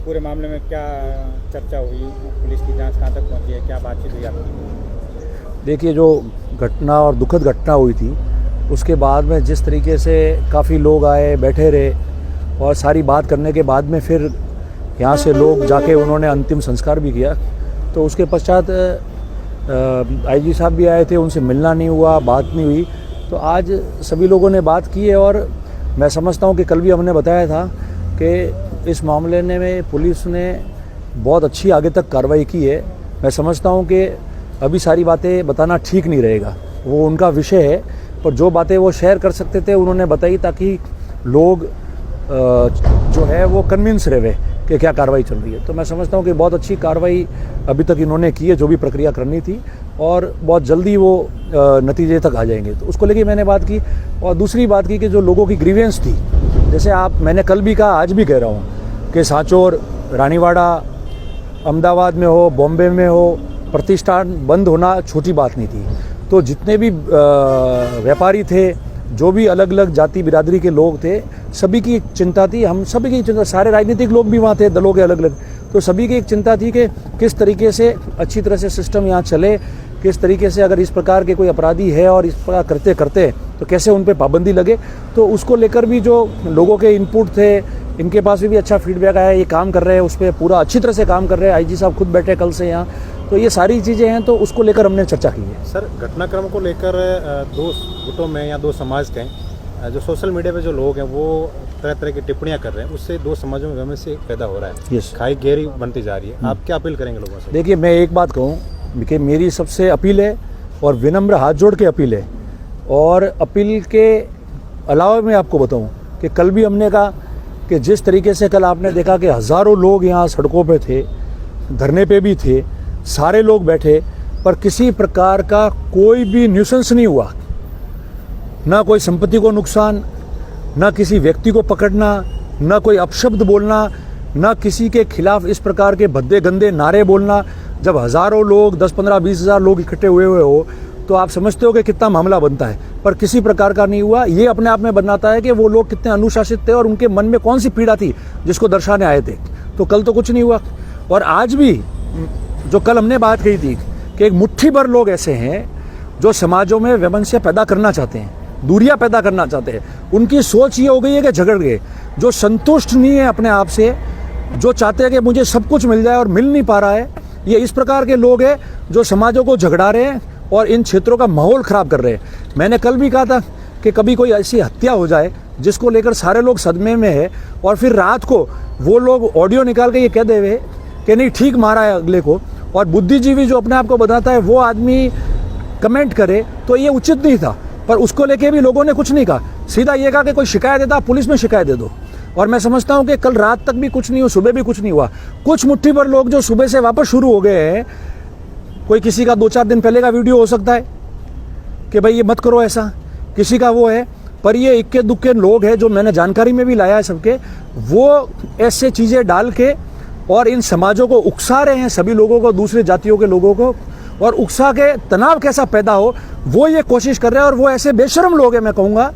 पूरे मामले में क्या चर्चा हुई, पुलिस की जांच कहाँ तक पहुंची है, क्या बातचीत हुई आपकी? देखिए, जो घटना और दुखद घटना हुई थी उसके बाद में जिस तरीके से काफ़ी लोग आए, बैठे रहे और सारी बात करने के बाद में फिर यहाँ से लोग जाके उन्होंने अंतिम संस्कार भी किया। तो उसके पश्चात आईजी साहब भी आए थे, उनसे मिलना नहीं हुआ, बात नहीं हुई। तो आज सभी लोगों ने बात की है और मैं समझता हूँ कि कल भी हमने बताया था कि इस मामले में पुलिस ने बहुत अच्छी आगे तक कार्रवाई की है। मैं समझता हूँ कि अभी सारी बातें बताना ठीक नहीं रहेगा, वो उनका विषय है, पर जो बातें वो शेयर कर सकते थे उन्होंने बताई ताकि लोग जो है वो कन्विंस रहे कि क्या कार्रवाई चल रही है। तो मैं समझता हूँ कि बहुत अच्छी कार्रवाई अभी तक इन्होंने की है, जो भी प्रक्रिया करनी थी, और बहुत जल्दी वो नतीजे तक आ जाएंगे। तो उसको लेके मैंने बात की। और दूसरी बात की कि जो लोगों की ग्रीवेंस थी, जैसे मैंने कल भी कहा, आज भी कह रहा हूँ कि सांचौर, रानीवाड़ा, अहमदाबाद में हो, बॉम्बे में हो, प्रतिष्ठान बंद होना छोटी बात नहीं थी। तो जितने भी व्यापारी थे, जो भी अलग अलग जाति बिरादरी के लोग थे, सभी की एक चिंता थी, हम सभी की चिंता, सारे राजनीतिक लोग भी वहाँ थे, दलों के अलग अलग। तो सभी की एक चिंता थी कि किस तरीके से अच्छी तरह से सिस्टम यहाँ चले, किस तरीके से अगर इस प्रकार के कोई अपराधी है और इस प्रकार करते करते तो कैसे उन पर पाबंदी लगे। तो उसको लेकर भी जो लोगों के इनपुट थे, इनके पास भी अच्छा फीडबैक आया, ये काम कर रहे हैं, उस पर पूरा अच्छी तरह से काम कर रहे हैं। आईजी साहब खुद बैठे कल से यहाँ। तो ये सारी चीज़ें हैं, तो उसको लेकर हमने चर्चा की है। सर, घटनाक्रम को लेकर दो गुटों में या दो समाज के जो सोशल मीडिया पे जो लोग हैं वो तरह तरह की टिप्पणियां कर रहे हैं, उससे दो समाजों में वैमनस्य पैदा हो रहा है। खाई गहरी बनती जा रही है। आप क्या अपील करेंगे लोगों से? देखिए, मैं एक बात कहूँ कि मेरी सबसे अपील है और विनम्र हाथ जोड़ के अपील है। और अपील के अलावा मैं आपको बताऊँ कि कल भी हमने कहा कि जिस तरीके से कल आपने देखा कि हज़ारों लोग यहाँ सड़कों पे थे, धरने पे भी थे, सारे लोग बैठे, पर किसी प्रकार का कोई भी न्यूसेंस नहीं हुआ। ना कोई संपत्ति को नुकसान, ना किसी व्यक्ति को पकड़ना, ना कोई अपशब्द बोलना, ना किसी के खिलाफ इस प्रकार के भद्दे गंदे नारे बोलना। जब हज़ारों लोग, 10, 15, 20 हज़ार लोग इकट्ठे हुए हो तो आप समझते हो कि कितना मामला बनता है, पर किसी प्रकार का नहीं हुआ। ये अपने आप में बनाता है कि वो लोग कितने अनुशासित थे और उनके मन में कौन सी पीड़ा थी जिसको दर्शाने आए थे। तो कल तो कुछ नहीं हुआ। और आज भी जो कल हमने बात कही थी कि एक मुट्ठी भर लोग ऐसे हैं जो समाजों में वैमनस्य पैदा करना चाहते हैं, दूरियां पैदा करना चाहते हैं। उनकी सोच ये हो गई है कि झगड़ गए, जो संतुष्ट नहीं है अपने आप से, जो चाहते हैं कि मुझे सब कुछ मिल जाए और मिल नहीं पा रहा है। ये इस प्रकार के लोग हैं जो समाजों को झगड़ा रहे हैं और इन क्षेत्रों का माहौल ख़राब कर रहे हैं। मैंने कल भी कहा था कि कभी कोई ऐसी हत्या हो जाए जिसको लेकर सारे लोग सदमे में है और फिर रात को वो लोग ऑडियो निकाल के ये कह देवे कि नहीं ठीक मारा है अगले को, और बुद्धिजीवी जो अपने आप को बताता है वो आदमी कमेंट करे, तो ये उचित नहीं था। पर उसको लेके भी लोगों ने कुछ नहीं कहा, सीधा ये कहा कि कोई शिकायत देता पुलिस में शिकायत दे दो। और मैं समझता हूँ कि कल रात तक भी कुछ नहीं हुआ, सुबह भी कुछ नहीं हुआ। कुछ मुट्ठी भर लोग जो सुबह से वापस शुरू हो गए हैं, कोई किसी का 2-4 दिन पहले का वीडियो हो सकता है कि भाई ये मत करो ऐसा, किसी का वो है, पर ये इक्के दुक्के लोग हैं जो मैंने जानकारी में भी लाया है सबके, वो ऐसे चीज़ें डाल के और इन समाजों को उकसा रहे हैं, सभी लोगों को, दूसरे जातियों के लोगों को, और उकसा के तनाव कैसा पैदा हो वो ये कोशिश कर रहे हैं। और वो ऐसे बेशर्म लोग हैं, मैं कहूँगा,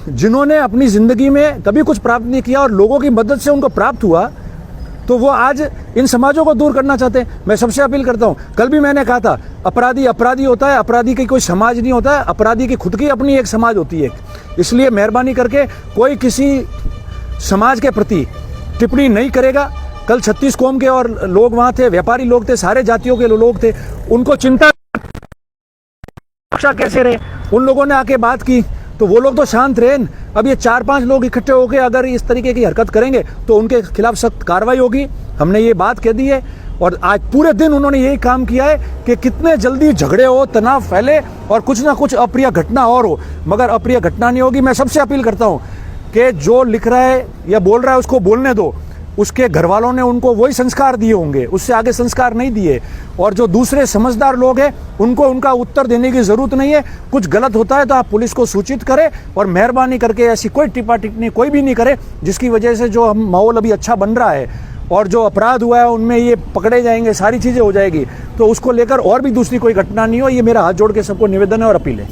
जिन्होंने अपनी ज़िंदगी में कभी कुछ प्राप्त नहीं किया और लोगों की मदद से उनको प्राप्त हुआ, तो वो आज इन समाजों को दूर करना चाहते हैं। मैं सबसे अपील करता हूँ, कल भी मैंने कहा था, अपराधी अपराधी होता है, अपराधी की कोई समाज नहीं होता है, अपराधी की खुद की अपनी एक समाज होती है। इसलिए मेहरबानी करके कोई किसी समाज के प्रति टिप्पणी नहीं करेगा। कल 36 कौम के और लोग वहाँ थे, व्यापारी लोग थे, सारे जातियों के लोग थे, उनको चिंता कैसे रहे, उन लोगों ने आके बात की तो वो लोग तो शांत रहे। अब ये 4-5 लोग इकट्ठे होकर अगर इस तरीके की हरकत करेंगे तो उनके खिलाफ सख्त कार्रवाई होगी। हमने ये बात कह दी है और आज पूरे दिन उन्होंने यही काम किया है कि कितने जल्दी झगड़े हो, तनाव फैले और कुछ ना कुछ अप्रिय घटना और हो, मगर अप्रिय घटना नहीं होगी। मैं सबसे अपील करता हूँ कि जो लिख रहा है या बोल रहा है उसको बोलने दो। उसके घर वालों ने उनको वही संस्कार दिए होंगे, उससे आगे संस्कार नहीं दिए। और जो दूसरे समझदार लोग हैं उनको उनका उत्तर देने की ज़रूरत नहीं है। कुछ गलत होता है तो आप पुलिस को सूचित करें और मेहरबानी करके ऐसी कोई टिप्पा टिप्पणी कोई भी नहीं करे जिसकी वजह से जो हम माहौल अभी अच्छा बन रहा है और जो अपराध हुआ है उनमें ये पकड़े जाएंगे, सारी चीज़ें हो जाएगी। तो उसको लेकर और भी दूसरी कोई घटना नहीं हो, ये मेरा हाथ जोड़ के सबको निवेदन है और अपील है।